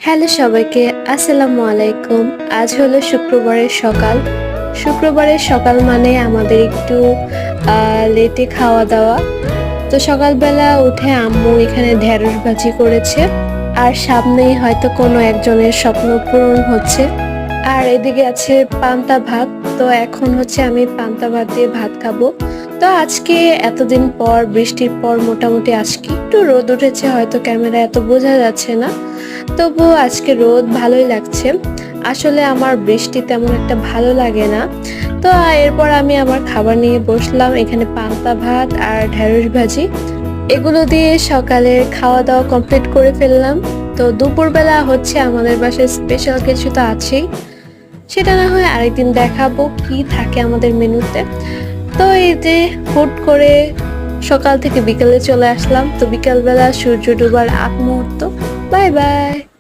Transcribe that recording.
Hello সবাইকে, আসসালামু আলাইকুম। আজ হলো শুক্রবারের সকাল। শুক্রবারের সকাল মানে আমাদের একটু লেটে খাওয়া দাওয়া। তো সকালবেলা উঠে আম্মু এখানে ঢেঁড়স ভাজি করেছে। আর সামনেই হয়তো কোনো একজনের স্বপ্ন পূরণ হচ্ছে। আর এদিকে আছে পান্তা ভাত। তো এখন হচ্ছে আমি পান্তা ভাত দিয়ে ভাত খাবো। তো আজকে এতদিন পর বৃষ্টির পর মোটামুটি আজকে একটু রোদ উঠেছে, হয়তো ক্যামেরা এত বোঝা যাচ্ছে না। তবুও আজকে রোদ ভালোই লাগছে। আসলে আমার বৃষ্টি তেমন একটা ভালো লাগে না। তো এরপর আমি আমার খাবার নিয়ে বসলাম, এখানে পান্তা ভাত আর ঢেঁড়স ভাজি এগুলো দিয়ে সকালের খাওয়া দাওয়া কমপ্লিট করে ফেললাম। তো দুপুরবেলা হচ্ছে আমাদের বাসায় স্পেশাল কিছু তো আছেই, সেটা না হয় আরেকদিন দেখাবো কি থাকে আমাদের মেনুতে। তো এই যে হুট করে সকাল থেকে বিকেলে চলে আসলাম, তো বিকালবেলা সূর্য ডোবার আগ মুহূর্ত। Bye bye.